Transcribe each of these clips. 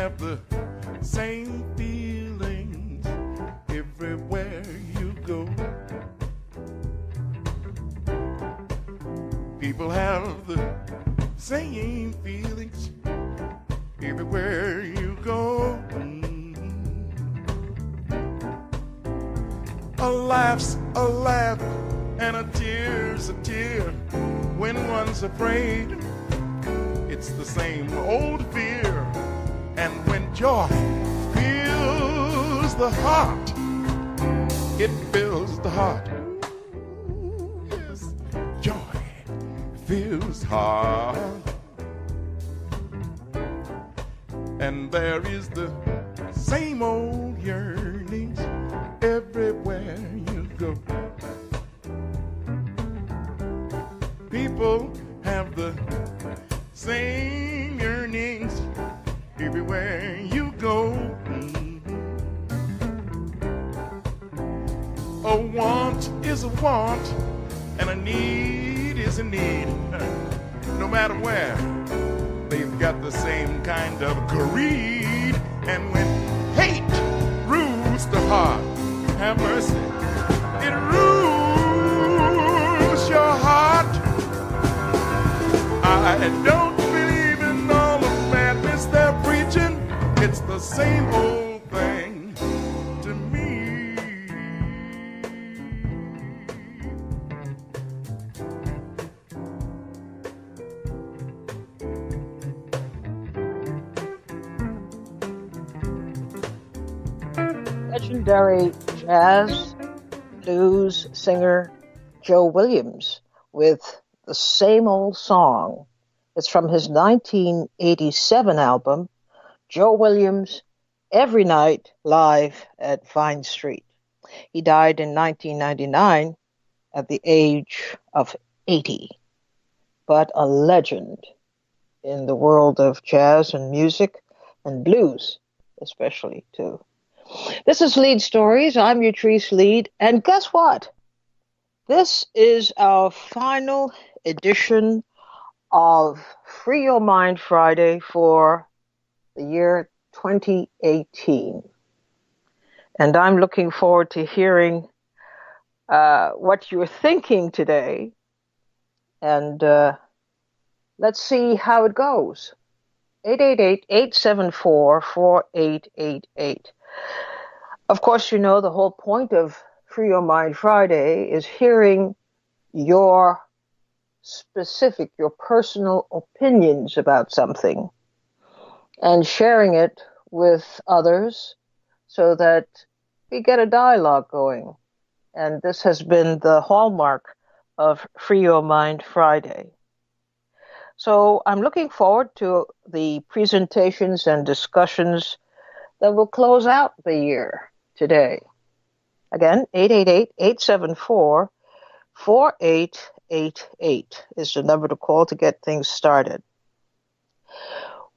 have the same feelings everywhere you go. People have the same feelings everywhere you go. A laugh's a laugh and a tear's a tear. When one's afraid, it's the same old fear. And when joy fills the heart, it fills the heart. Yes, joy fills heart. And there is the same old yearnings everywhere you go. People have the same yearnings everywhere you go. A want is a want, and a need is a need. No matter where, they've got the same kind of greed. And when hate rules the heart, have mercy, it rules your heart. I don't believe in all the madness they're preaching. It's the same old thing to me. Legendary jazz blues singer Joe Williams with the same old song. It's from his 1987 album, Joe Williams, Every Night Live at Vine Street. He died in 1999 at the age of 80, but a legend in the world of jazz and music and blues, especially too. This is Leid Stories. I'm Utrice Leid, and guess what? This is our final edition of Free Your Mind Friday for the year 2018. And I'm looking forward to hearing what you're thinking today. And let's see how it goes. 888-874-4888. Of course, you know the whole point of Free Your Mind Friday is hearing your specific, your personal opinions about something and sharing it with others so that we get a dialogue going. And this has been the hallmark of Free Your Mind Friday. So I'm looking forward to the presentations and discussions that will close out the year today. Again, 888-874-4888 is the number to call to get things started.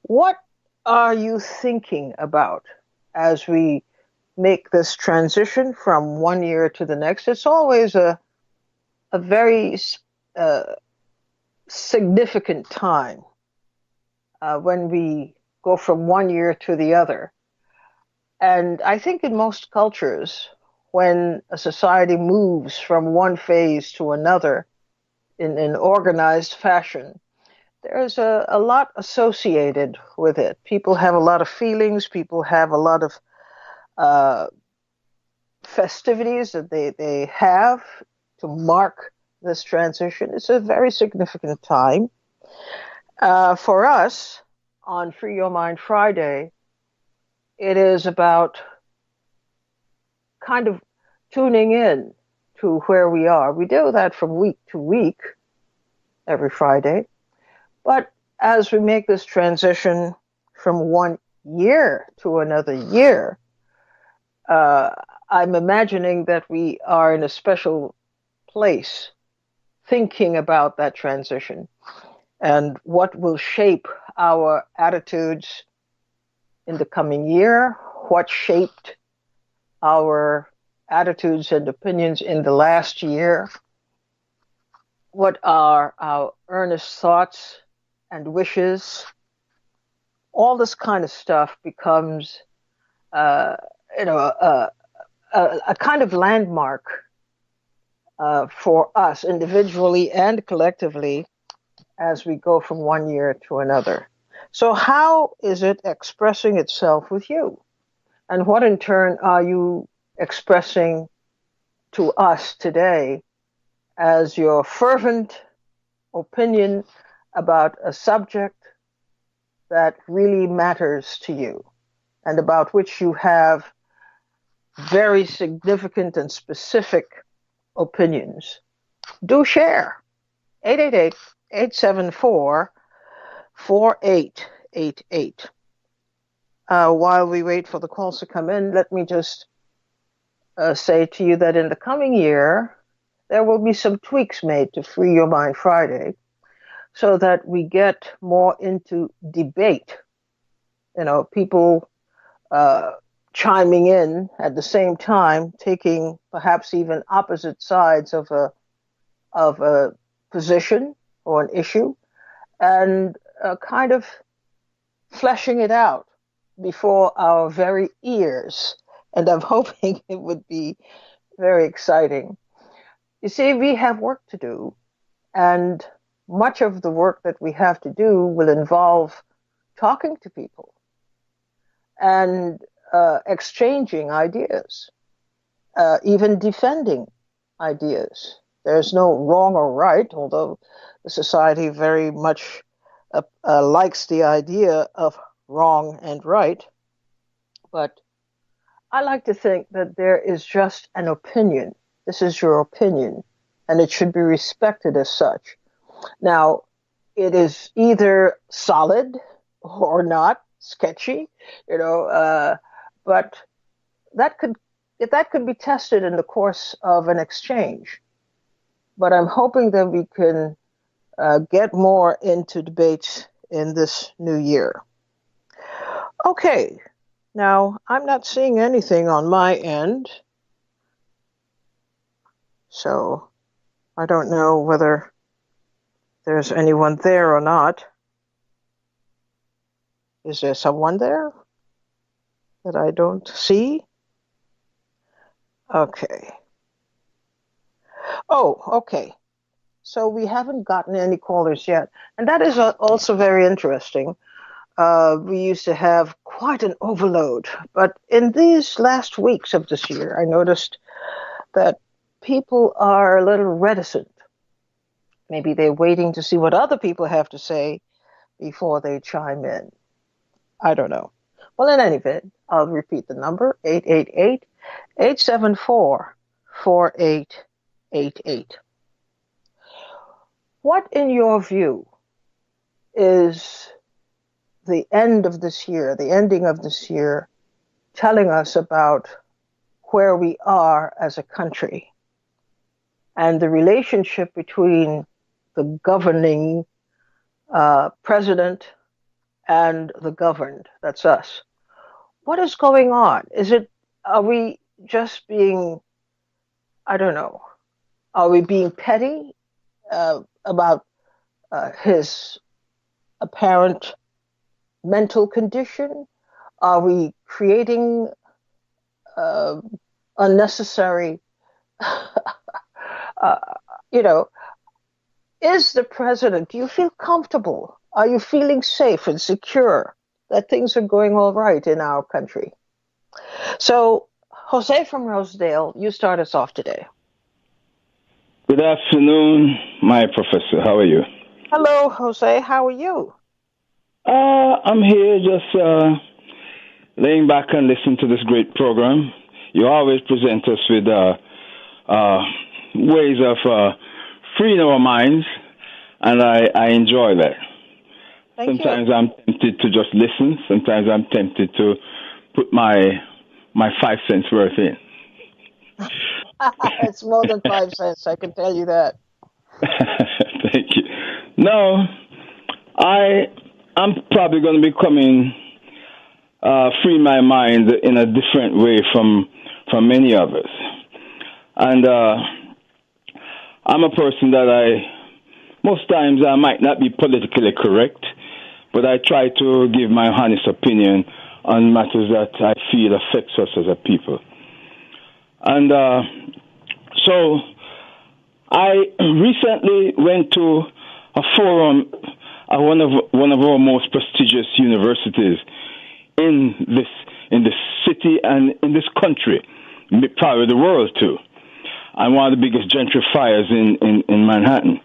What are you thinking about as we make this transition from one year to the next? It's always a very significant time when we go from one year to the other. And I think in most cultures, when a society moves from one phase to another in an organized fashion, there's a lot associated with it. People have a lot of feelings. People have a lot of festivities that they have to mark this transition. It's a very significant time. For us, on Free Your Mind Friday, it is about kind of tuning in to where we are. We do that from week to week, every Friday. But as we make this transition from one year to another year, I'm imagining that we are in a special place thinking about that transition and what will shape our attitudes in the coming year, what shaped our attitudes and opinions in the last year, what are our earnest thoughts and wishes all this kind of stuff becomes, uh, you know, a kind of landmark for us individually and collectively as we go from one year to another. So, how is it expressing itself with you? And what in turn are you expressing to us today as your fervent opinion about a subject that really matters to you and about which you have very significant and specific opinions? Do share. 888-874-4888. While we wait for the calls to come in, let me just say to you that in the coming year, there will be some tweaks made to Free Your Mind Friday so that we get more into debate. People chiming in at the same time, taking perhaps even opposite sides of a position or an issue, and kind of fleshing it out before our very ears. And I'm hoping it would be very exciting. You see, we have work to do, and much of the work that we have to do will involve talking to people and exchanging ideas, even defending ideas. There's no wrong or right, although the society very much likes the idea of wrong and right. But I like to think that there is just an opinion. This is your opinion, and it should be respected as such. Now, it is either solid or not, sketchy, but that could be tested in the course of an exchange. But I'm hoping that we can get more into debates in this new year. Okay, now I'm not seeing anything on my end, so I don't know whether there's anyone there or not. Is there someone there that I don't see? Okay. Oh, okay. So we haven't gotten any callers yet. And that is also very interesting. We used to have quite an overload. But in these last weeks of this year, I noticed that people are a little reticent. Maybe they're waiting to see what other people have to say before they chime in. I don't know. Well, in any event, I'll repeat the number, 888-874-4888. What, in your view, is the end of this year, the ending of this year, telling us about where we are as a country and the relationship between the governing president and the governed? That's us. What is going on? Are we just being, I don't know, are we being petty about his apparent mental condition? Are we creating unnecessary, is the president, do you feel comfortable? Are you feeling safe and secure that things are going all right in our country? So, Jose from Rosedale, you start us off today. Good afternoon, my professor. How are you? Hello, Jose. How are you? I'm here just laying back and listening to this great program. You always present us with ways of freeing our minds, and I enjoy that. Sometimes I'm tempted to just listen. Sometimes I'm tempted to put my 5 cents worth in. It's more than 5 cents, I can tell you that. Thank you. No, I'm probably going to be coming, free my mind in a different way from many of us. And I'm a person that most times I might not be politically correct, but I try to give my honest opinion on matters that I feel affects us as a people. And so I recently went to a forum at one of our most prestigious universities in this city and in this country, probably the world too, and one of the biggest gentrifiers in Manhattan.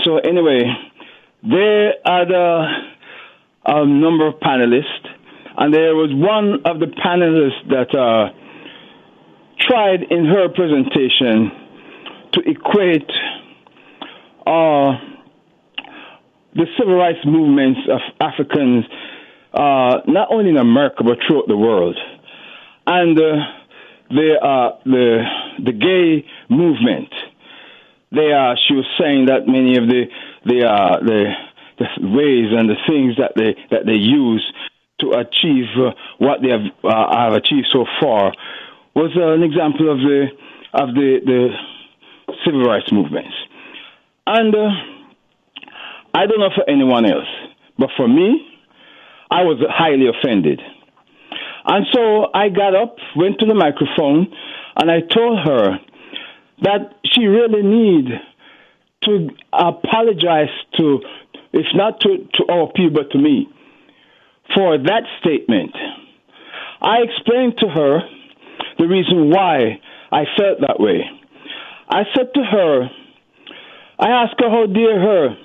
So anyway, there are a number of panelists, and there was one of the panelists that tried in her presentation to equate the civil rights movements of Africans, not only in America but throughout the world, and the gay movement. She was saying that many of the ways and the things that they use to achieve what they have achieved so far was an example of the civil rights movements. And I don't know for anyone else, but for me, I was highly offended. And so I got up, went to the microphone, and I told her that she really need to apologize to, if not to our people, but to me, for that statement. I explained to her the reason why I felt that way. I said to her, I asked her how dare her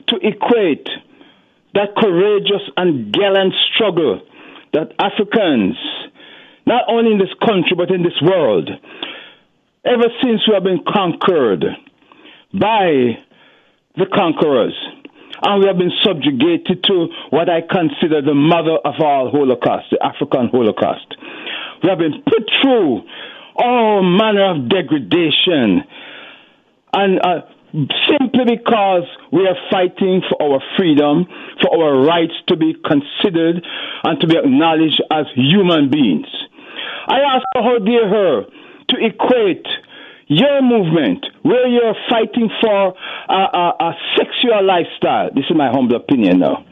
to equate that courageous and gallant struggle that Africans, not only in this country but in this world, ever since we have been conquered by the conquerors, and we have been subjugated to what I consider the mother of all Holocaust, the African Holocaust. We have been put through all manner of degradation, and simply because we are fighting for our freedom, for our rights to be considered and to be acknowledged as human beings. I ask her how dare her to equate your movement, where you're fighting for a sexual lifestyle. This is my humble opinion now.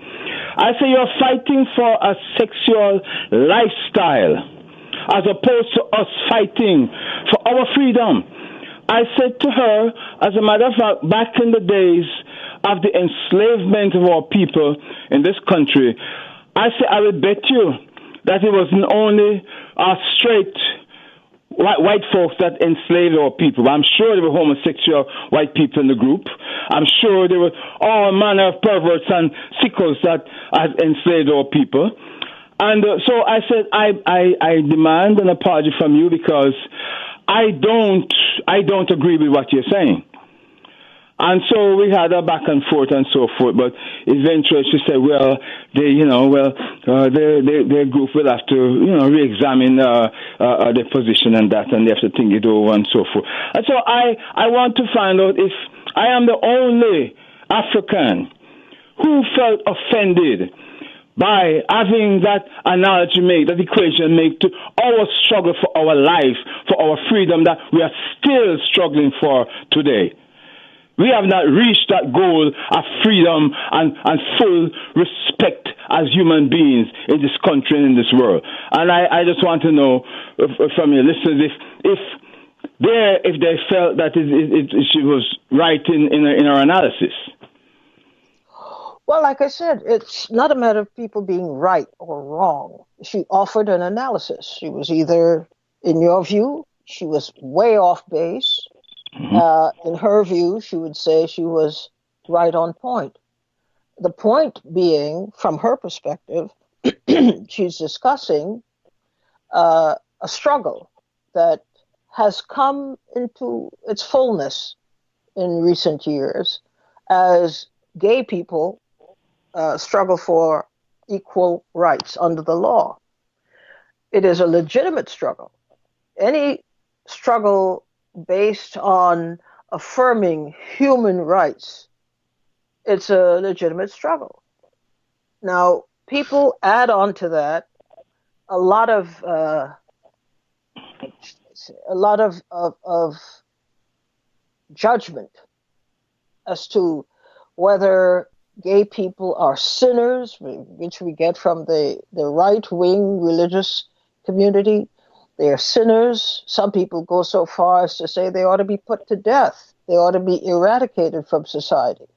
I say you're fighting for a sexual lifestyle as opposed to us fighting for our freedom. I said to her, as a matter of fact, back in the days of the enslavement of our people in this country, I said, I will bet you that it wasn't only straight white folks that enslaved our people. I'm sure there were homosexual white people in the group. I'm sure there were all manner of perverts and sickos that had enslaved our people. And so I said, I demand an apology from you because I don't agree with what you're saying. And so we had a back and forth and so forth, but eventually she said, well, their group will have to, re-examine their position and that, and they have to think it over and so forth. And so I want to find out if I am the only African who felt offended by having that analogy made, that equation made to our struggle for our life, for our freedom that we are still struggling for today. We have not reached that goal of freedom and full respect as human beings in this country and in this world. And I just want to know from your listeners if they felt that she was right in her analysis. Well, like I said, it's not a matter of people being right or wrong. She offered an analysis. She was either, in your view, she was way off base. In her view, she would say she was right on point. The point being, from her perspective, she's discussing a struggle that has come into its fullness in recent years as gay people struggle for equal rights under the law. It is a legitimate struggle. Any struggle based on affirming human rights, it's a legitimate struggle. Now, people add on to that a lot of judgment as to whether gay people are sinners, which we get from the right-wing religious community. They are sinners. Some people go so far as to say they ought to be put to death. They ought to be eradicated from society.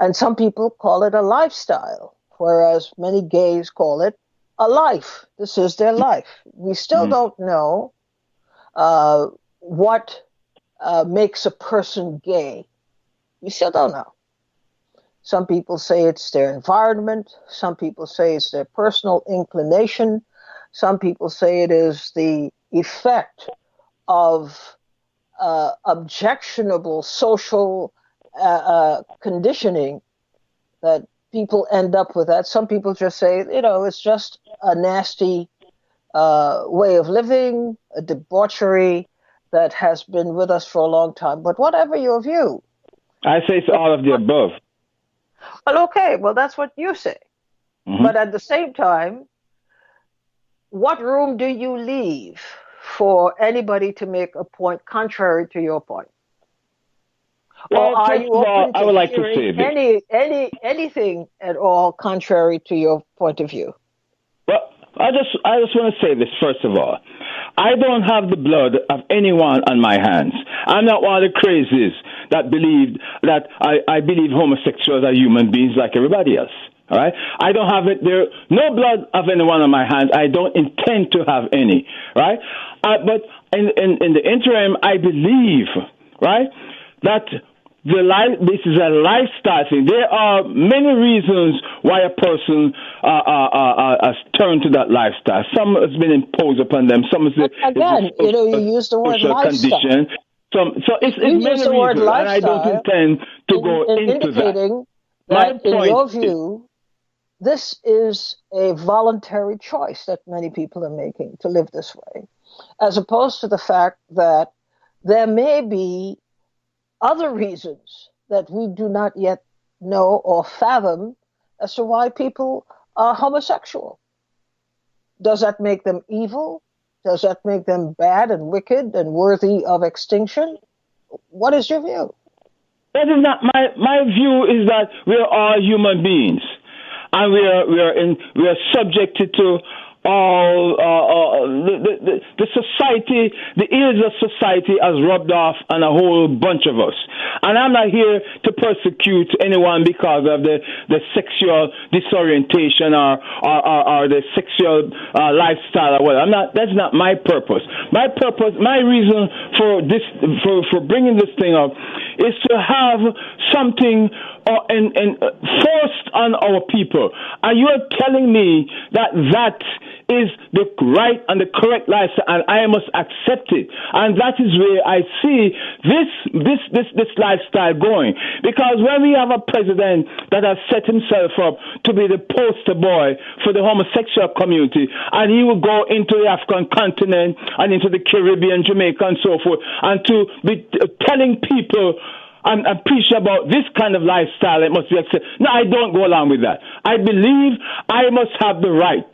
And some people call it a lifestyle, whereas many gays call it a life. This is their life. We still don't know what makes a person gay. We still don't know. Some people say it's their environment. Some people say it's their personal inclination. Some people say it is the effect of objectionable social conditioning that people end up with that. Some people just say, it's just a nasty way of living, a debauchery that has been with us for a long time. But whatever your view. I say it's all of the above. Well, okay. Well, that's what you say. Mm-hmm. But at the same time, what room do you leave for anybody to make a point contrary to your point? Well, or are you open to I would like to say this. anything at all contrary to your point of view? Well, I just want to say this first of all. I don't have the blood of anyone on my hands. I'm not one of the crazies that believe that I believe homosexuals are human beings like everybody else. All right, I don't have it. There, no blood of anyone on my hands. I don't intend to have any. Right, but in the interim, I believe, right, that this is a lifestyle thing. There are many reasons why a person has turned to that lifestyle. Some has been imposed upon them. Some is again, you use the word lifestyle. Condition. So it's many reasons, and I don't intend to go into indicating that. In your view, this is a voluntary choice that many people are making to live this way, as opposed to the fact that there may be other reasons that we do not yet know or fathom as to why people are homosexual. Does that make them evil? Does that make them bad and wicked and worthy of extinction? What is your view? That is not my view. Is that we are all human beings, and we are subjected to all the society, the ills of society has rubbed off on a whole bunch of us. And I'm not here to persecute anyone because of the sexual disorientation or the sexual lifestyle or whatever. That's not my purpose. My reason for this, for bringing this thing up, is to have something forced on our people. And you're telling me that is the right and the correct lifestyle, and I must accept it. And that is where I see this lifestyle going. Because when we have a president that has set himself up to be the poster boy for the homosexual community, and he will go into the African continent and into the Caribbean, Jamaica, and so forth, and to be telling people and preach about this kind of lifestyle, it must be accepted. No, I don't go along with that. I believe I must have the right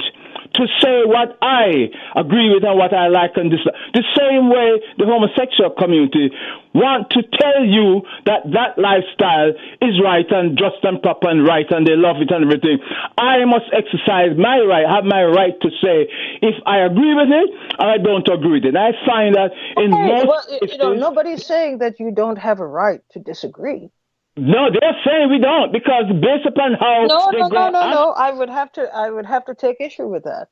to say what I agree with and what I like and dislike. The same way the homosexual community want to tell you that lifestyle is right and just and proper and right and they love it and everything. I must exercise my right, have my right to say if I agree with it or I don't agree with it. And I find that in most cases, nobody's saying that you don't have a right to disagree. No, they're saying we don't, because based upon how No. I would have to take issue with that.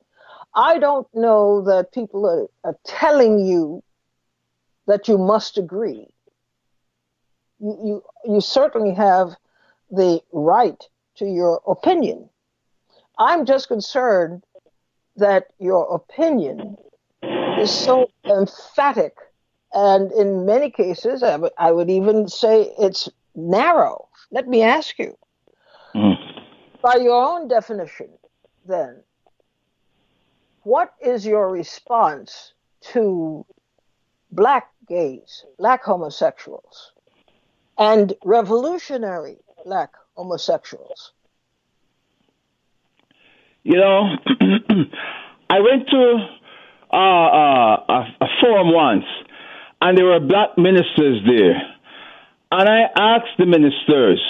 I don't know that people are telling you that you must agree. You certainly have the right to your opinion. I'm just concerned that your opinion is so emphatic, and in many cases, I would even say it's narrow. Let me ask you, by your own definition, then, what is your response to black gays, black homosexuals, and revolutionary black homosexuals? I went to a forum once, and there were black ministers there. And I asked the ministers,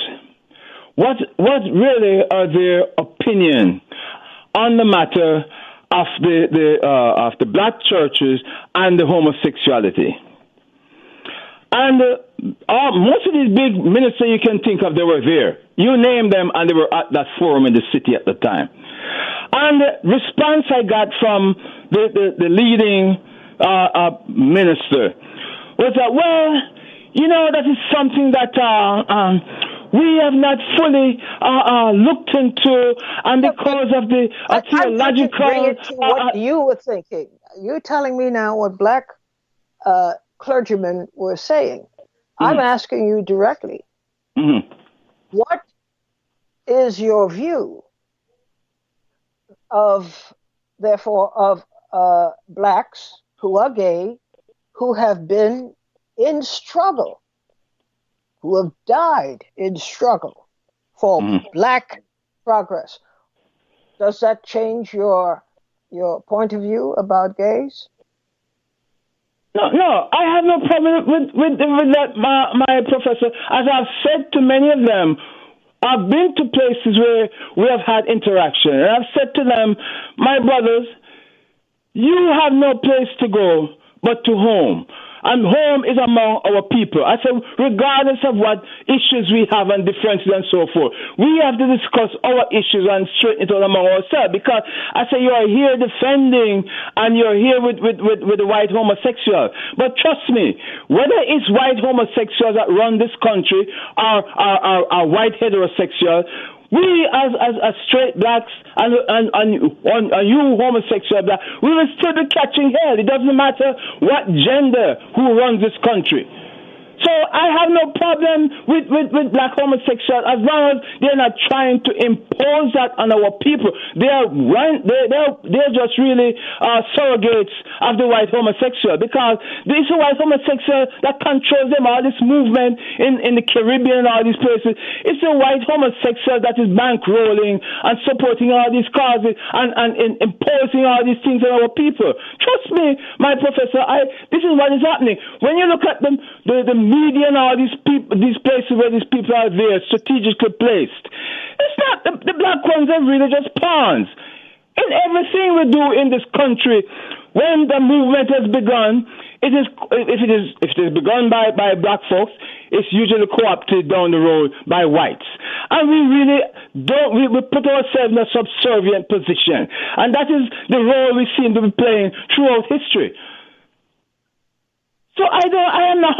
what really are their opinion on the matter of the black churches and the homosexuality. And most of these big ministers you can think of, they were there. You name them, and they were at that forum in the city at the time. And the response I got from the leading minister was that, well, that is something that we have not fully looked into, and because of the theological... bring it to what you were thinking. You're telling me now what black clergymen were saying. Mm-hmm. I'm asking you directly. Mm-hmm. What is your view of blacks who are gay, who have been in struggle, who have died in struggle for black progress? Does that change your point of view about gays? No, I have no problem with that, my professor. As I've said to many of them, I've been to places where we have had interaction, and I've said to them, my brothers, you have no place to go but to home. And home is among our people. I said, regardless of what issues we have and differences and so forth, we have to discuss our issues and straighten it out among ourselves. Because I say you are here defending and you're here with the white homosexual. But trust me, whether it's white homosexuals that run this country or white heterosexual, we as straight blacks and you homosexual black, we will still be catching hell. It doesn't matter what gender who runs this country. So I have no problem with black homosexuals as long as they're not trying to impose that on our people. They're just really surrogates of the white homosexual, because this white homosexual that controls them, all this movement in the Caribbean and all these places. It's the white homosexual that is bankrolling and supporting all these causes and imposing all these things on our people. Trust me, my professor, this is what is happening. When you look at the media and all these places where these people are there, strategically placed, it's not the black ones are really just pawns. In everything we do in this country, when the movement has begun, if it is begun by black folks, it's usually co-opted down the road by whites. And we really we put ourselves in a subservient position. And that is the role we seem to be playing throughout history. So I'm not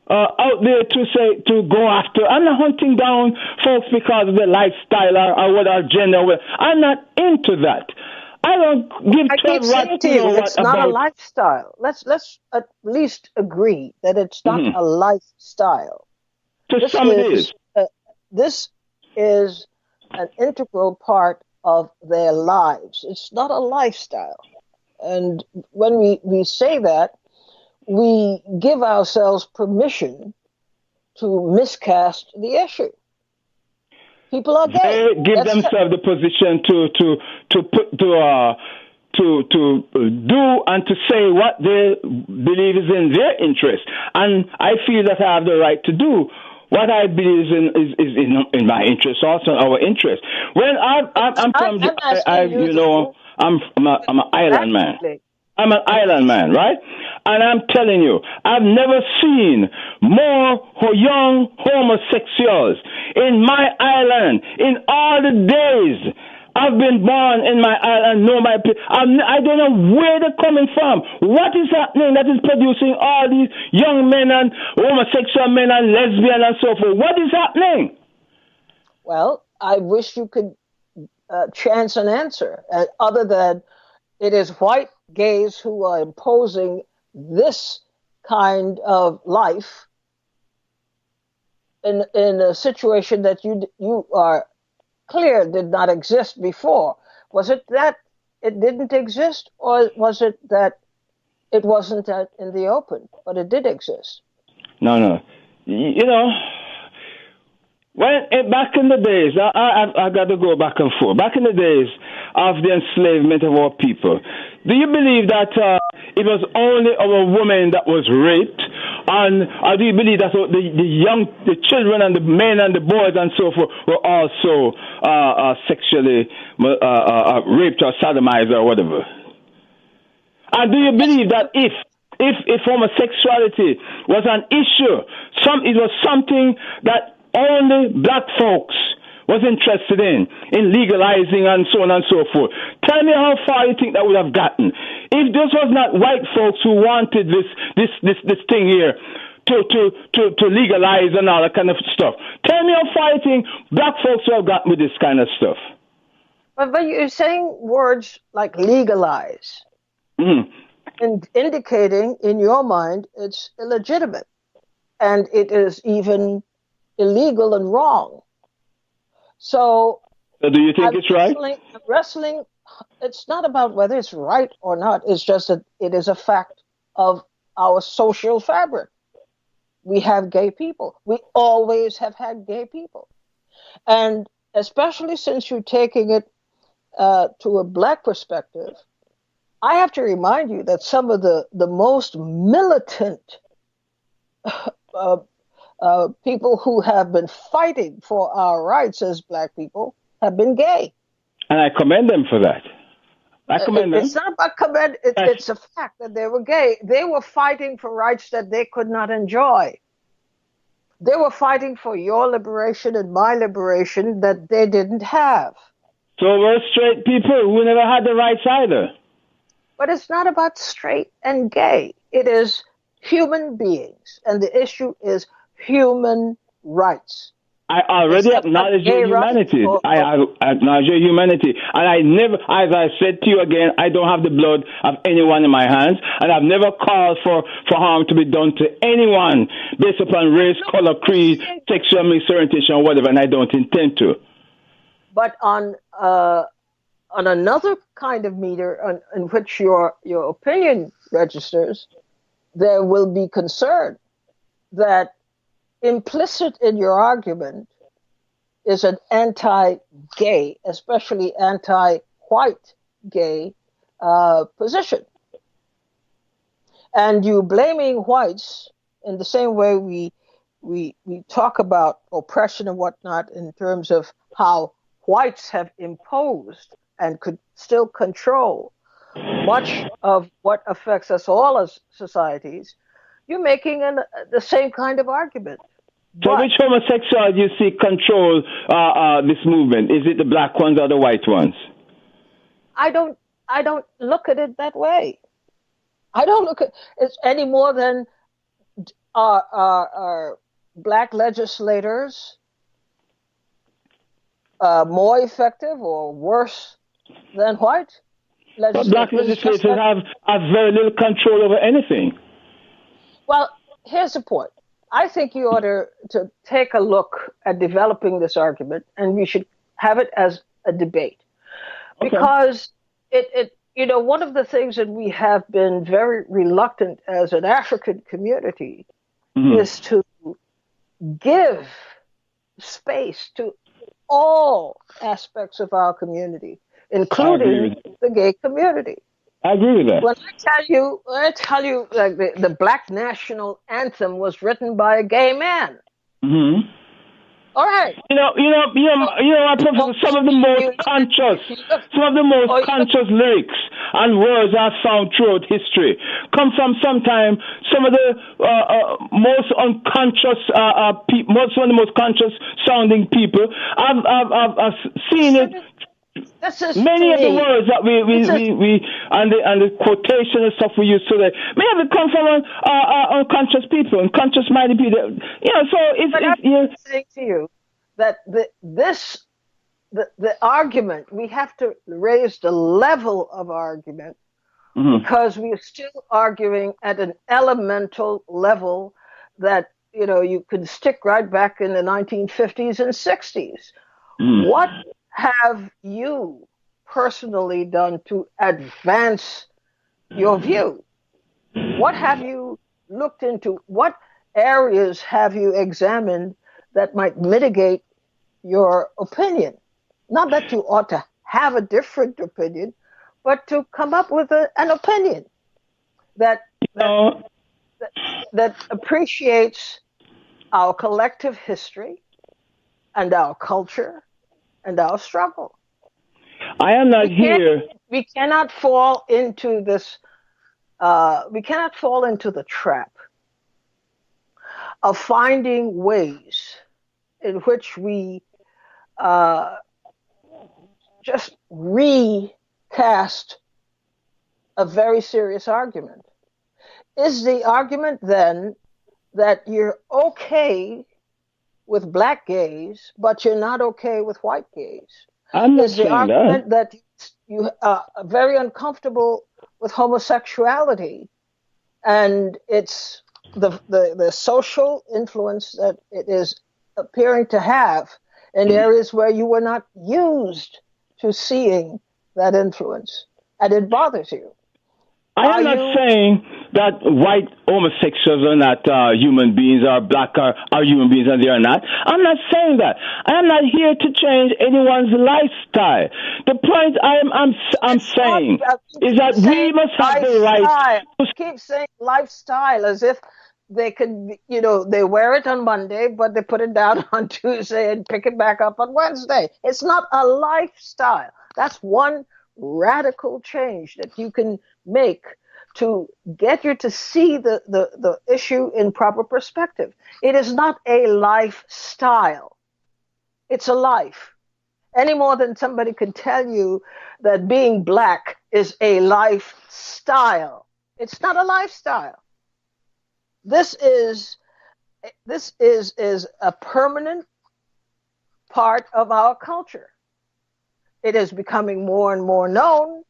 out there to go after. I'm not hunting down folks because of their lifestyle or what our gender. I'm not into that. I don't give 12 rights to you. It's not a lifestyle. Let's at least agree that it's not a lifestyle. To some it is. This is an integral part of their lives. It's not a lifestyle. And when we say that, we give ourselves permission to miscast the issue. People are gay. They give themselves the position to do and to say what they believe is in their interest. And I feel that I have the right to do what I believe is in my interest, also in our interest. When I'm an island man. I'm an island man, right? And I'm telling you, I've never seen more young homosexuals in my island in all the days I've been born in my island. I don't know where they're coming from. What is happening that is producing all these young men and homosexual men and lesbian and so forth? What is happening? Well, I wish you could chance an answer other than it is white gays who are imposing this kind of life in a situation that you are clear did not exist before. Was it that it didn't exist, or was it that it wasn't in the open, but it did exist? No. Back in the days, I got to go back and forth. Back in the days of the enslavement of our people, do you believe that it was only our woman that was raped, And I do believe that the children and the men and the boys and so forth were also sexually raped or sodomized or whatever. And do you believe that if homosexuality was an issue, it was something that only black folks was interested in legalizing and so on and so forth? Tell me how far you think that would have gotten. If this was not white folks who wanted this thing here to legalize and all that kind of stuff, tell me how far you think black folks would have gotten with this kind of stuff. But you're saying words like legalize, and indicating in your mind it's illegitimate, and it is even illegal and wrong. So do you think it's right? Wrestling, it's not about whether it's right or not. It's just that it is a fact of our social fabric. We have gay people. We always have had gay people. And especially since you're taking it to a black perspective, I have to remind you that some of the most militant people who have been fighting for our rights as black people have been gay. And I commend them for that. I commend them. It's not about commend. It's a fact that they were gay. They were fighting for rights that they could not enjoy. They were fighting for your liberation and my liberation that they didn't have. So we're straight people who never had the rights either. But it's not about straight and gay. It is human beings. And the issue is human rights. I already acknowledge your humanity. I acknowledge your humanity. And I never, as I said to you again, I don't have the blood of anyone in my hands. And I've never called for harm to be done to anyone based upon race, color, creed, sexual misorientation, or whatever. And I don't intend to. But on another kind of meter in which your opinion registers, there will be concern that implicit in your argument is an anti-gay, especially anti-white gay position. And you blaming whites in the same way we talk about oppression and whatnot in terms of how whites have imposed and could still control much of what affects us all as societies, you're making the same kind of argument. So which homosexual do you see control this movement? Is it the black ones or the white ones? I don't look at it that way. I don't look at it any more than our black legislators more effective or worse than white legislators. But black legislators have very little control over anything. Well, here's the point. I think you ought to take a look at developing this argument, and we should have it as a debate. Okay. Because one of the things that we have been very reluctant as an African community is to give space to all aspects of our community, including the gay community. I agree with that. When I tell you, like the Black National Anthem was written by a gay man. Mm-hmm. All right. Professor, some of the most conscious lyrics and words I've found throughout history come from sometimes some of the most unconscious one of the most conscious sounding people. I've seen it. Many of the words that we and the quotation and stuff we use today, many of it come from unconscious people, unconscious minded people. So I'm saying to you that the argument, we have to raise the level of argument because we are still arguing at an elemental level that you could stick right back in the 1950s and 60s. What have you personally done to advance your view? What have you looked into? What areas have you examined that might mitigate your opinion? Not that you ought to have a different opinion, but to come up with an opinion that that appreciates our collective history and our culture and our struggle. I am not here. We cannot fall into this. We cannot fall into the trap of finding ways in which we just recast a very serious argument. Is the argument then that you're okay with black gays, but you're not okay with white gays? I'm not Is the saying argument that you are very uncomfortable with homosexuality, and it's the social influence that it is appearing to have in areas where you were not used to seeing that influence, and it bothers you? I am not saying that white homosexuals are not human beings, or black are human beings, and they are not. I'm not saying that. I am not here to change anyone's lifestyle. The point I'm saying is that we must have the right. Keep saying lifestyle as if they could, they wear it on Monday, but they put it down on Tuesday and pick it back up on Wednesday. It's not a lifestyle. That's one radical change that you can make to get you to see the issue in proper perspective. It is not a lifestyle. It's a life. Any more than somebody can tell you that being black is a lifestyle. It's not a lifestyle. This is a permanent part of our culture. It is becoming more and more known.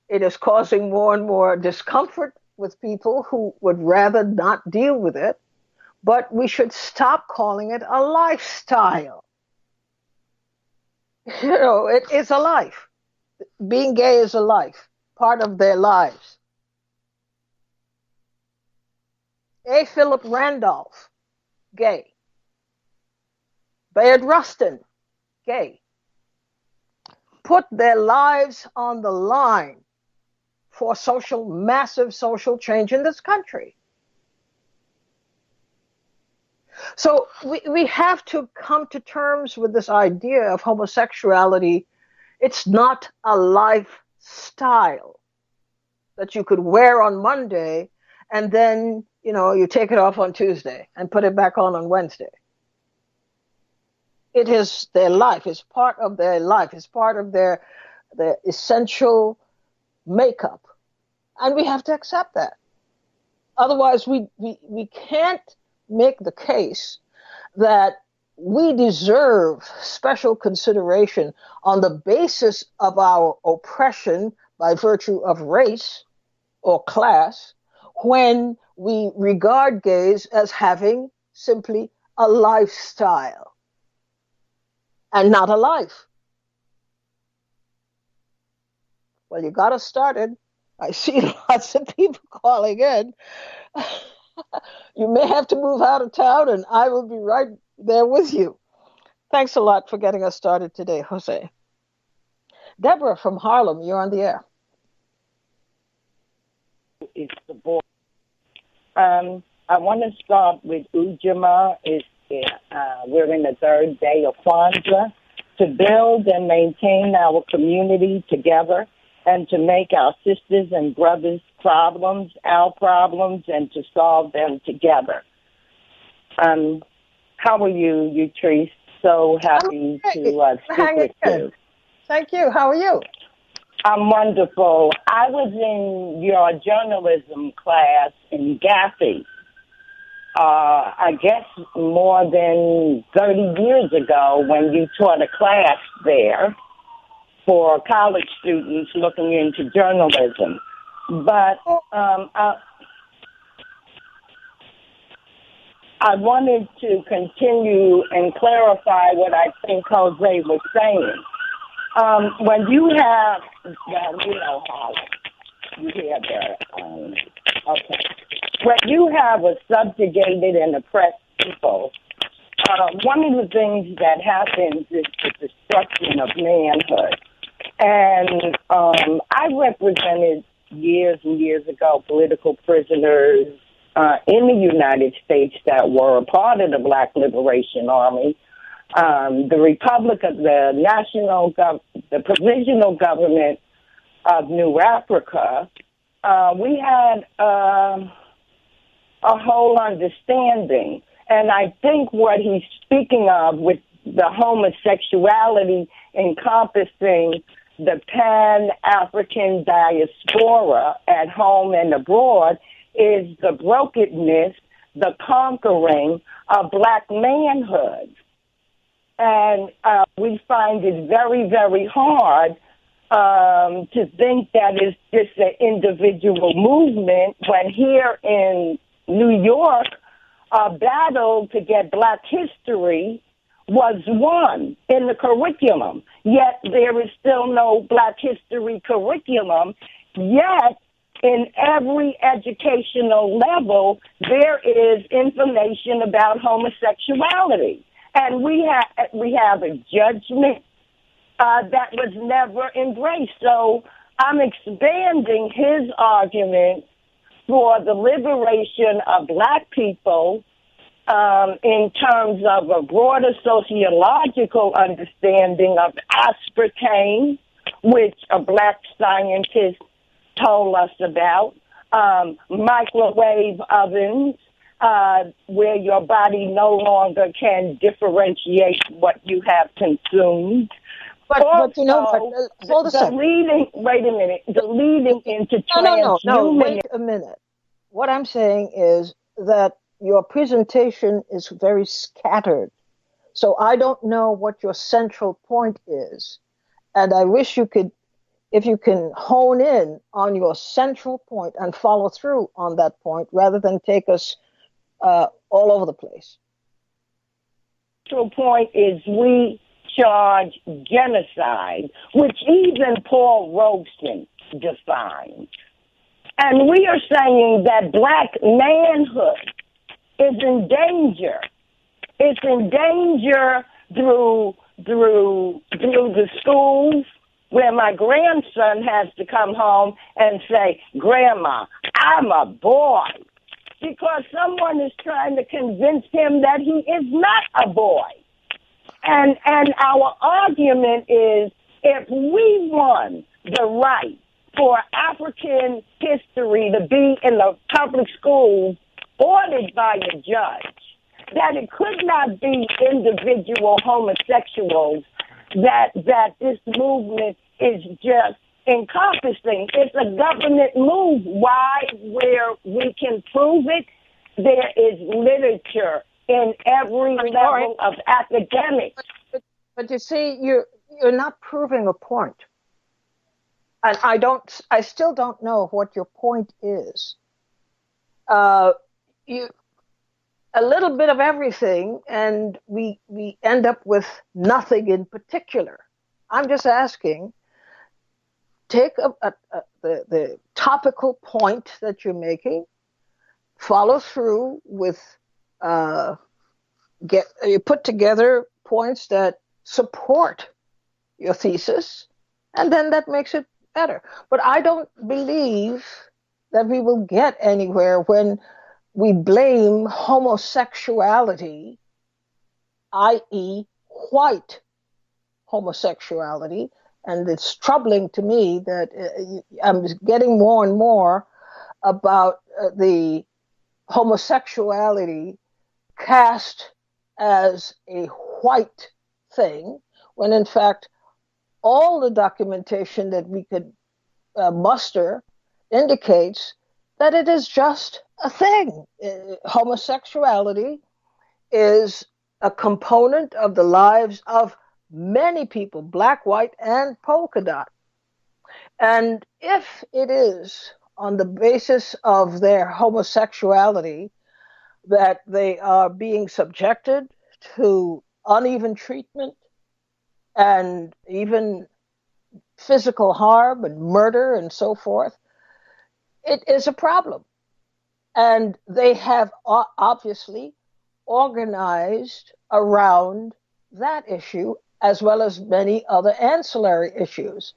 It is causing more and more discomfort with people who would rather not deal with it. But we should stop calling it a lifestyle. It is a life. Being gay is a life, part of their lives. A. Philip Randolph, gay. Bayard Rustin, gay. Put their lives on the line for massive social change in this country. So we have to come to terms with this idea of homosexuality. It's not a lifestyle that you could wear on Monday and then, you take it off on Tuesday and put it back on Wednesday. It is their life. It's part of their life. It's part of their essential makeup. And we have to accept that. Otherwise, we can't make the case that we deserve special consideration on the basis of our oppression by virtue of race or class when we regard gays as having simply a lifestyle and not a life. Well, you got us started. I see lots of people calling in. You may have to move out of town, and I will be right there with you. Thanks a lot for getting us started today, Jose. Deborah from Harlem, you're on the air. It's the boy. I want to start with Ujima. We're in the third day of Kwanzaa, to build and maintain our community together and to make our sisters and brothers' problems our problems and to solve them together. How are you, Utrice? So happy to speak with you. Thank you. How are you? I'm wonderful. I was in your journalism class in Gaffey, I guess more than 30 years ago when you taught a class there for college students looking into journalism. But I wanted to continue and clarify what I think Jose was saying. When you have, well, you know how you hear that. Okay. When you have a subjugated and oppressed people, one of the things that happens is the destruction of manhood. And I represented years and years ago political prisoners, in the United States that were a part of the Black Liberation Army, the Republic of the Provisional Government of New Africa, we had a whole understanding. And I think what he's speaking of with the homosexuality encompassing the Pan-African diaspora at home and abroad is the brokenness, the conquering of Black manhood. And we find it very, very hard to think that it's just an individual movement when here in New York, a battle to get Black history was won in the curriculum. Yet there is still no Black history curriculum. Yet in every educational level, there is information about homosexuality. And we have a judgment that was never embraced. So I'm expanding his argument for the liberation of Black people in terms of a broader sociological understanding of aspartame, which a Black scientist told us about, microwave ovens, where your body no longer can differentiate what you have consumed. But you know what? Hold a second. Wait a minute. The leading into No, wait a minute. What I'm saying is that your presentation is very scattered. So I don't know what your central point is. And I wish you could, if you can hone in on your central point and follow through on that point rather than take us all over the place. The central point is we charge genocide, which even Paul Robeson defines. And we are saying that Black manhood is in danger. It's in danger through the schools where my grandson has to come home and say, "Grandma, I'm a boy," because someone is trying to convince him that he is not a boy. And our argument is, if we won the right for African history to be in the public schools ordered by a judge, that it could not be individual homosexuals that this movement is just encompassing. It's a government move. Why? Where we can prove it, there is literature in every level of academics. But you see, you're not proving a point. And I still don't know what your point is. A little bit of everything, and we end up with nothing in particular. I'm just asking, take the topical point that you're making, follow through with, you put together points that support your thesis, and then that makes it better. But I don't believe that we will get anywhere when we blame homosexuality, i.e. white homosexuality, and it's troubling to me that I'm getting more and more about the homosexuality cast as a white thing, when in fact all the documentation that we could muster indicates that it is just a thing. Homosexuality is a component of the lives of many people, Black, white, and polka dot. And if it is on the basis of their homosexuality that they are being subjected to uneven treatment and even physical harm and murder and so forth, it is a problem. And they have obviously organized around that issue as well as many other ancillary issues.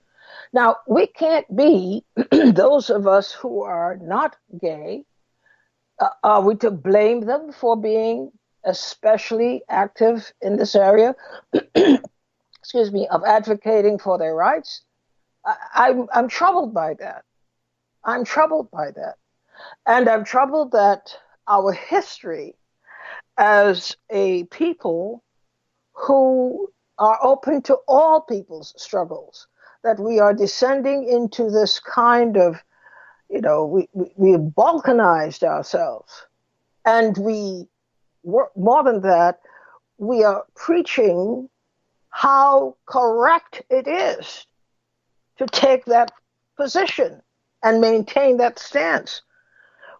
Now, we can't be, those of us who are not gay, Are we to blame them for being especially active in this area? Excuse me, of advocating for their rights? I'm troubled by that. I'm troubled by that. And I'm troubled that our history as a people who are open to all people's struggles, that we are descending into this kind of, we have balkanized ourselves. And more than that, we are preaching how correct it is to take that position and maintain that stance,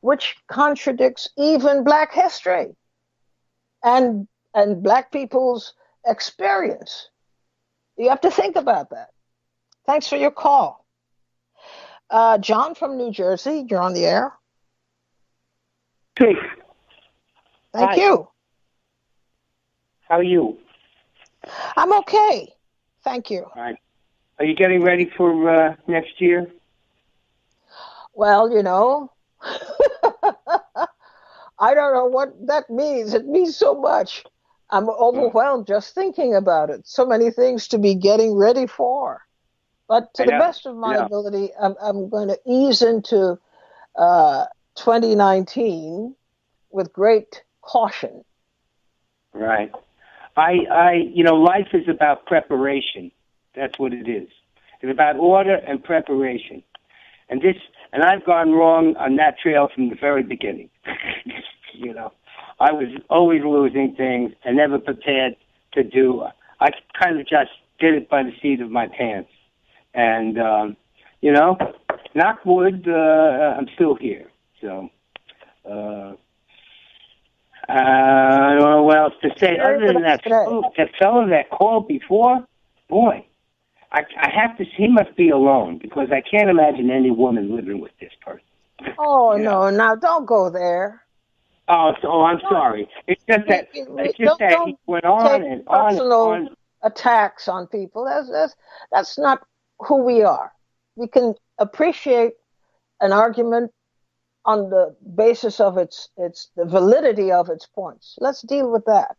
which contradicts even Black history and Black people's experience. You have to think about that. Thanks for your call. John from New Jersey, you're on the air. Hey. Thank Hi. you. How are you? I'm okay. Thank you. All right. Are you getting ready for next year? Well, I don't know what that means. It means so much. I'm overwhelmed just thinking about it. So many things to be getting ready for. But to the best of my ability, I'm going to ease into 2019 with great caution. Right. Life is about preparation. That's what it is. It's about order and preparation. And I've gone wrong on that trail from the very beginning. I was always losing things and never prepared to do. I kind of just did it by the seat of my pants. And, knock wood, I'm still here. So, I don't know what else to say. Other than that fellow that called before, boy, I have to. He must be alone because I can't imagine any woman living with this person. Oh no! Now don't go there. Oh, I'm sorry. It's just that he went on and on. Personal attacks on people. That's not who we are. We can appreciate an argument on the basis of the validity of its points. Let's deal with that.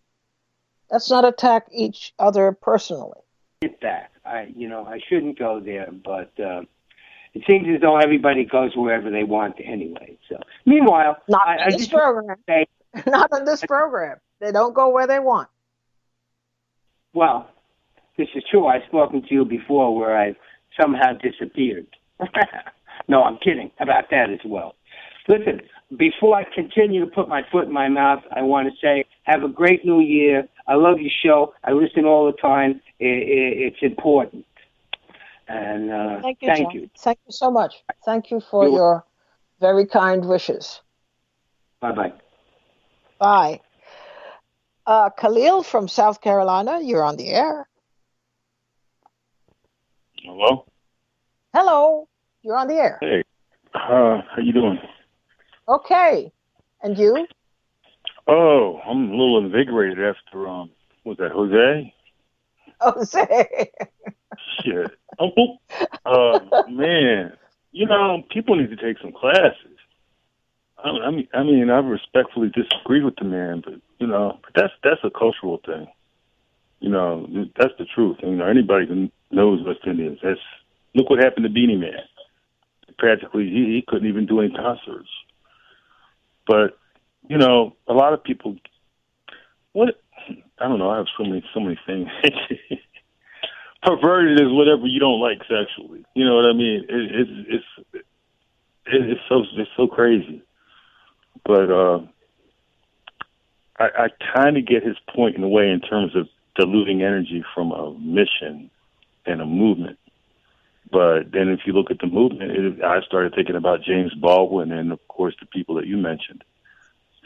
Let's not attack each other personally. Get that. I shouldn't go there, but it seems as though everybody goes wherever they want anyway. So, meanwhile, not on this program. Not on this program. They don't go where they want. Well, this is true. I've spoken to you before where I've somehow disappeared. No, I'm kidding about that as well. Listen, before I continue to put my foot in my mouth, I want to say, have a great new year. I love your show. I listen all the time. It's important. And thank you. Thank you so much. Thank you for your very kind wishes. Bye-bye. Bye. Khalil from South Carolina, you're on the air. Hello? Hello. You're on the air. Hey. How you doing? Okay. And you? Oh, I'm a little invigorated after, was that Jose? Jose. Shit. Man. People need to take some classes. I mean, I respectfully disagree with the man, but, that's a cultural thing. That's the truth. Anybody who knows West Indians, look what happened to Beanie Man. Practically, he couldn't even do any concerts. But, a lot of people, I don't know, I have so many things. Perverted is whatever you don't like sexually. You know what I mean? It's so crazy. But I kind of get his point in a way in terms of diluting energy from a mission and a movement. But then if you look at the movement, I started thinking about James Baldwin and, of course, the people that you mentioned.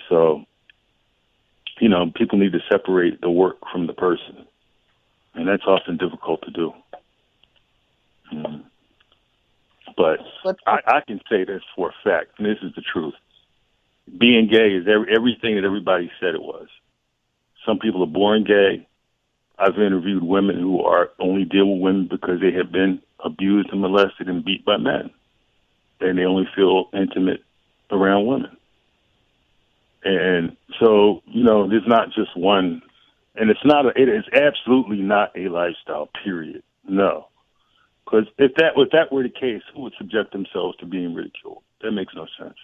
So, people need to separate the work from the person. And that's often difficult to do. But I can say this for a fact, and this is the truth. Being gay is everything that everybody said it was. Some people are born gay. I've interviewed women who only deal with women because they have been abused and molested and beat by men. And they only feel intimate around women. And so, there's not just one, and it is absolutely not a lifestyle, period. No. Because if that were the case, who would subject themselves to being ridiculed? That makes no sense.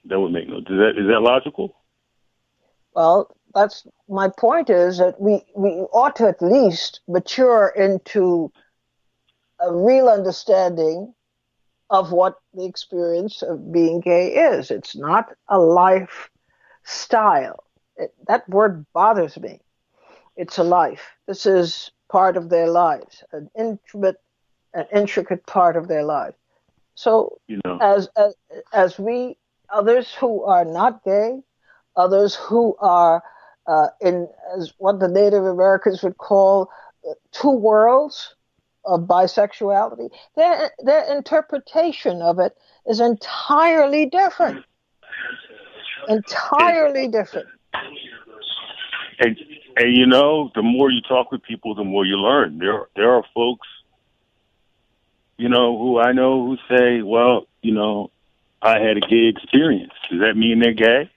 That would make no. Is that logical? Well, that's my point. Is that we ought to at least mature into a real understanding of what the experience of being gay is. It's not a lifestyle. That word bothers me. It's a life. This is part of their lives, an intricate part of their lives. So, as we, others who are not gay, others who are as what the Native Americans would call two worlds of bisexuality, their interpretation of it is entirely different. Entirely different. And the more you talk with people, the more you learn. There are folks, who I know who say, well, I had a gay experience. Does that mean they're gay?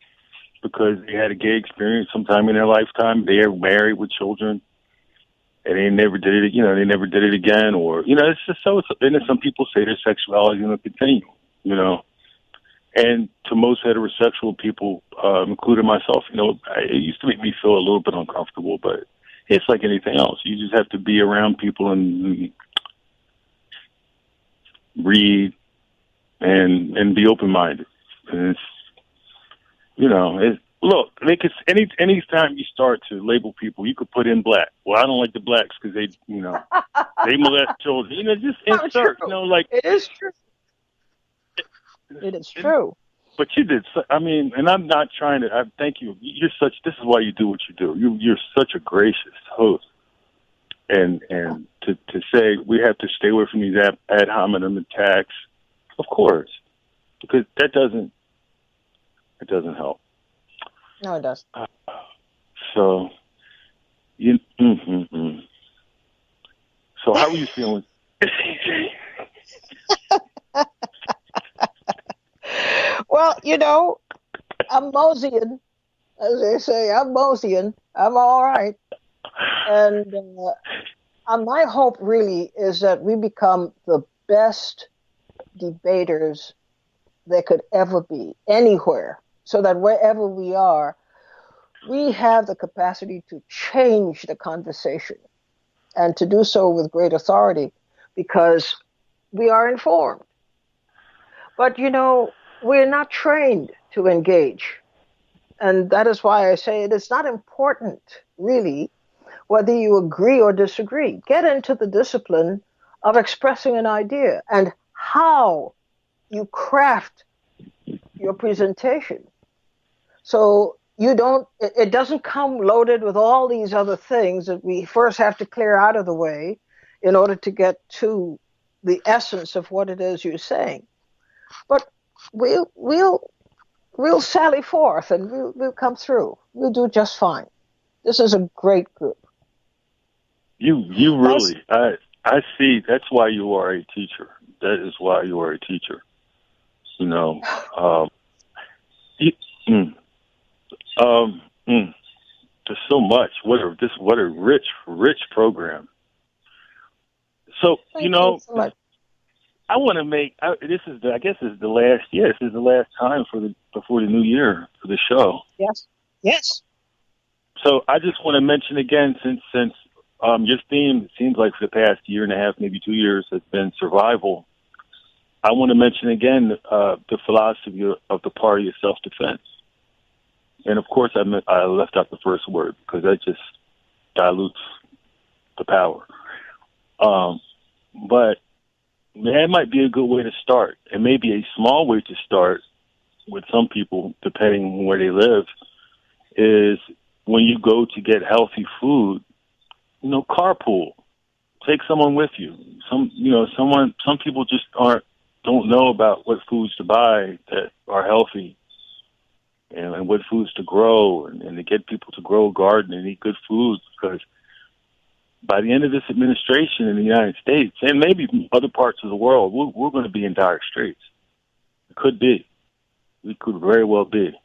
Because they had a gay experience sometime in their lifetime. They are married with children, and they never did it. They never did it again. Or it's just so. And then some people say their sexuality is going to continue. And to most heterosexual people, including myself, it used to make me feel a little bit uncomfortable. But it's like anything else. You just have to be around people and read and be open-minded. And look, any time you start to label people, you could put in black. Well, I don't like the blacks because they, they molest children. Just insert. It is true. It is true. But you did. And I'm not trying to. I thank you. This is why you do what you do. You're such a gracious host. And to say we have to stay away from these ad hominem attacks, of course, because that doesn't help. No, it doesn't. So So how are you feeling? Well, I'm Moseying, as they say. I'm Moseying. I'm all right. And my hope really is that we become the best debaters there could ever be, anywhere, so that wherever we are, we have the capacity to change the conversation and to do so with great authority because we are informed. But, we're not trained to engage. And that is why I say it is not important, really, whether you agree or disagree. Get into the discipline of expressing an idea and how you craft your presentation. So it doesn't come loaded with all these other things that we first have to clear out of the way in order to get to the essence of what it is you're saying. But we'll sally forth and we'll come through. We'll do just fine. This is a great group. You really, I see. That's why you are a teacher. That is why you are a teacher. There's so much. What a rich program. So Thank you so much. I want to make. This is the last. Yes, this is the last time before the new year for the show. Yes. So I just want to mention again, since your theme, it seems like for the past year and a half, maybe 2 years, has been survival. I want to mention again the philosophy of the party of self-defense. And of course, I left out the first word because that just dilutes the power. But that might be a good way to start. It may be a small way to start with some people, depending on where they live, is when you go to get healthy food, carpool. Take someone with you. Some people just don't know about what foods to buy that are healthy and what foods to grow and to get people to grow a garden and eat good foods, because by the end of this administration in the United States and maybe other parts of the world, we're going to be in dire straits. It could be. We could very well be.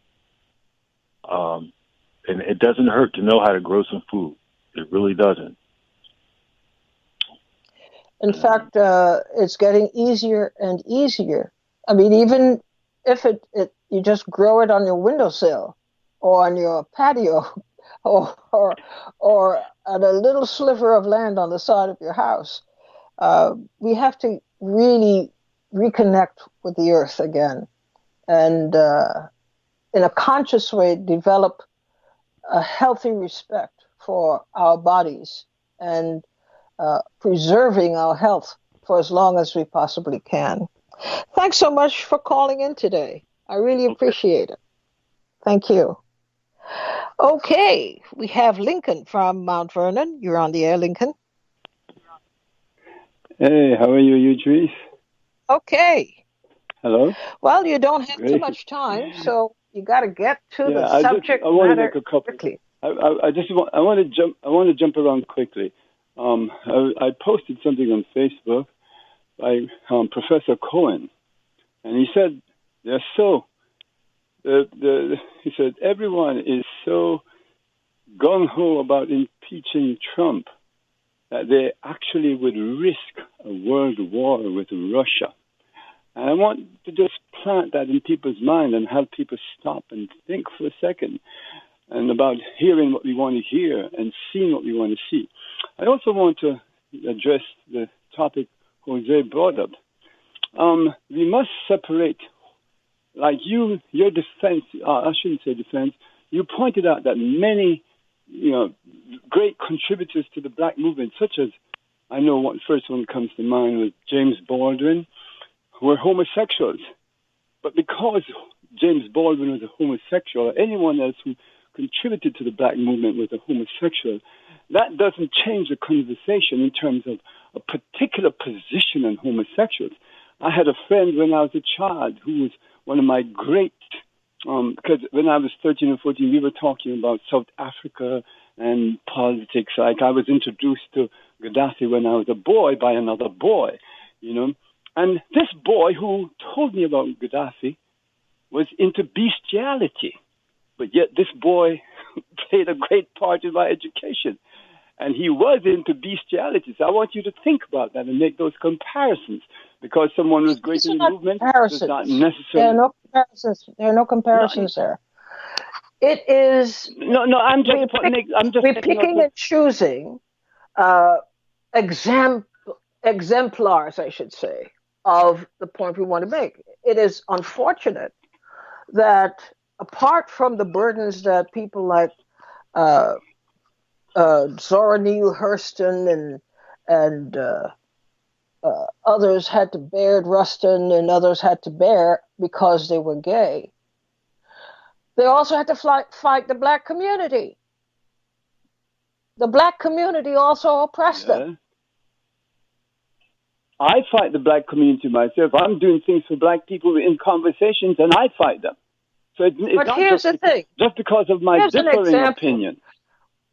And it doesn't hurt to know how to grow some food. It really doesn't. In fact, it's getting easier and easier. I mean, even if you just grow it on your windowsill or on your patio or on a little sliver of land on the side of your house, we have to really reconnect with the earth again and in a conscious way develop a healthy respect for our bodies and preserving our health for as long as we possibly can. Thanks so much for calling in today. I really appreciate it. Thank you. Okay, we have Lincoln from Mount Vernon. You're on the air, Lincoln. Hey, how are you, Idris? Okay. Hello. Well, you don't have Great. too much time, so you got to get to the subject I want to matter make a couple. quickly. I want to jump around quickly. I posted something on Facebook by Professor Cohen, and he said they're so. He said everyone is so gung ho about impeaching Trump that they actually would risk a world war with Russia. And I want to just plant that in people's mind and have people stop and think for a second and about hearing what we want to hear and seeing what we want to see. I also want to address the topic Jose brought up. We must separate, like your defense, I shouldn't say defense, you pointed out that many, great contributors to the black movement, such as, I know what first one comes to mind was James Baldwin, were homosexuals. But because James Baldwin was a homosexual, or anyone else who contributed to the black movement was a homosexual, that doesn't change the conversation in terms of a particular position on homosexuals. I had a friend when I was a child who was one of my great, because when I was 13 or 14, we were talking about South Africa and politics. Like I was introduced to Gaddafi when I was a boy by another boy, And this boy who told me about Gaddafi was into bestiality. But yet this boy played a great part in my education. And he was into bestiality. So I want you to think about that and make those comparisons. Because someone was great in the movement does not necessarily... There are no comparisons there. It is... No, I'm just picking and choosing exemplars, I should say, of the point we want to make. It is unfortunate that apart from the burdens that people like Zora Neale Hurston and others had to bear, Rustin and others had to bear because they were gay, they also had to fight the black community. The black community also oppressed them. I fight the black community myself. I'm doing things for black people in conversations, and I fight them. So it's but not here's the thing. Just because of my differing opinion.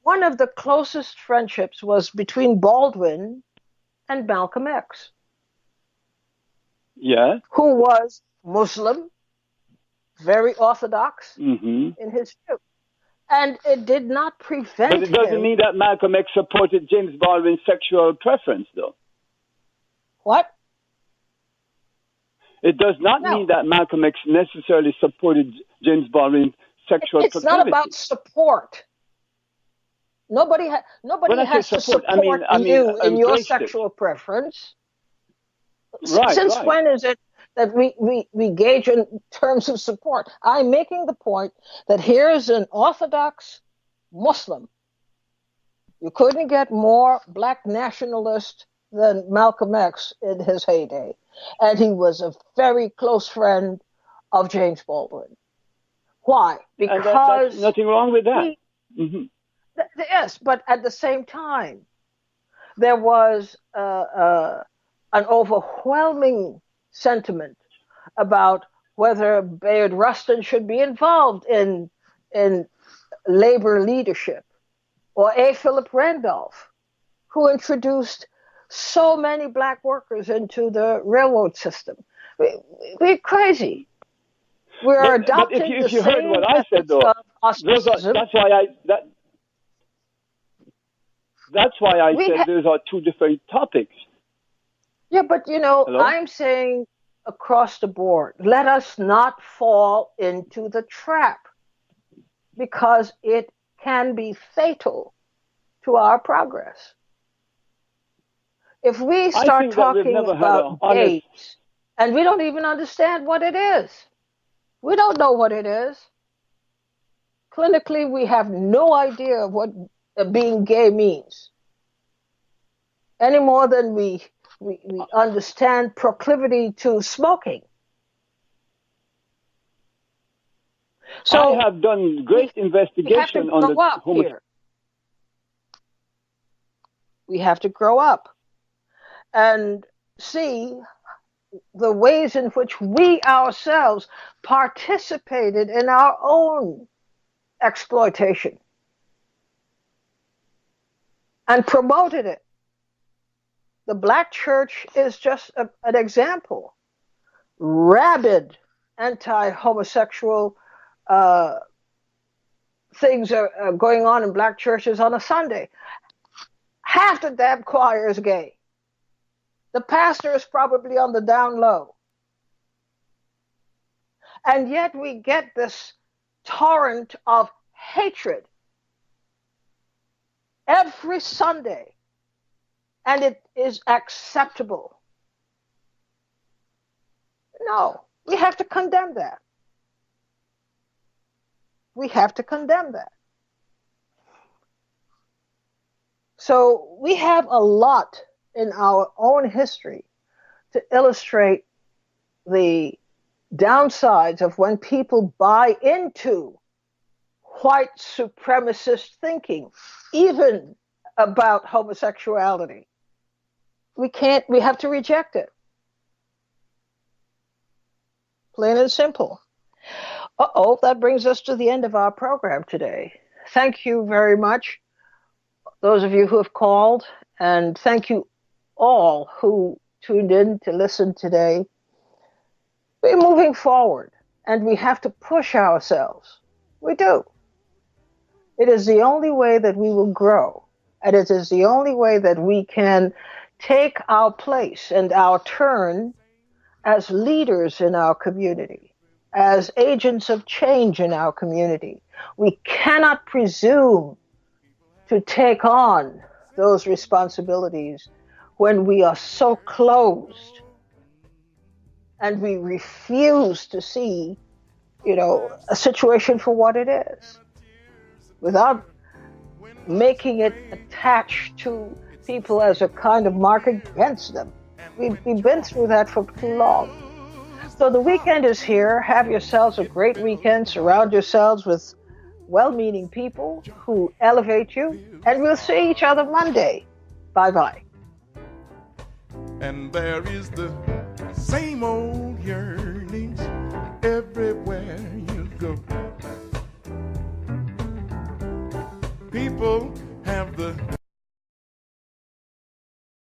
One of the closest friendships was between Baldwin and Malcolm X. Yeah. Who was Muslim, very orthodox in his view. And it did not prevent him. But it doesn't mean that Malcolm X supported James Baldwin's sexual preference, though. What? It does not mean that Malcolm X necessarily supported James Baldwin's sexual proclivity. It's not about support. Nobody has to support you in your sexual preference. Since when is it that we gauge in terms of support? I'm making the point that here is an Orthodox Muslim. You couldn't get more black nationalist than Malcolm X in his heyday. And he was a very close friend of James Baldwin. Why? Because there's nothing wrong with that. Yes, but at the same time, there was an overwhelming sentiment about whether Bayard Rustin should be involved in labor leadership, or A. Philip Randolph, who introduced so many black workers into the railroad system. We're crazy. We're adopting if you heard what I said, though, ostracism. That's why I said those are two different topics. Yeah, but Hello? I'm saying across the board, let us not fall into the trap, because it can be fatal to our progress. If we start talking about gays and we don't even understand what it is, we don't know what it is. Clinically, we have no idea of what being gay means, any more than we understand proclivity to smoking. So I have done great investigation on the here. We have to grow up and see the ways in which we ourselves participated in our own exploitation and promoted it. The black church is just an example. Rabid anti-homosexual things are going on in black churches on a Sunday. Half the damn choir is gay. The pastor is probably on the down low. And yet we get this torrent of hatred every Sunday, and it is acceptable. No, we have to condemn that. We have to condemn that. So we have a lot in our own history to illustrate the downsides of when people buy into white supremacist thinking, even about homosexuality. We have to reject it. Plain and simple. That brings us to the end of our program today. Thank you very much, those of you who have called, and thank you all who tuned in to listen today. We're moving forward, and we have to push ourselves. We do. It is the only way that we will grow, and it is the only way that we can take our place and our turn as leaders in our community, as agents of change in our community. We cannot presume to take on those responsibilities when we are so closed and we refuse to see, a situation for what it is, without making it attached to people as a kind of mark against them. We've been through that for too long. So the weekend is here. Have yourselves a great weekend. Surround yourselves with well-meaning people who elevate you. And we'll see each other Monday. Bye-bye. And there is the same old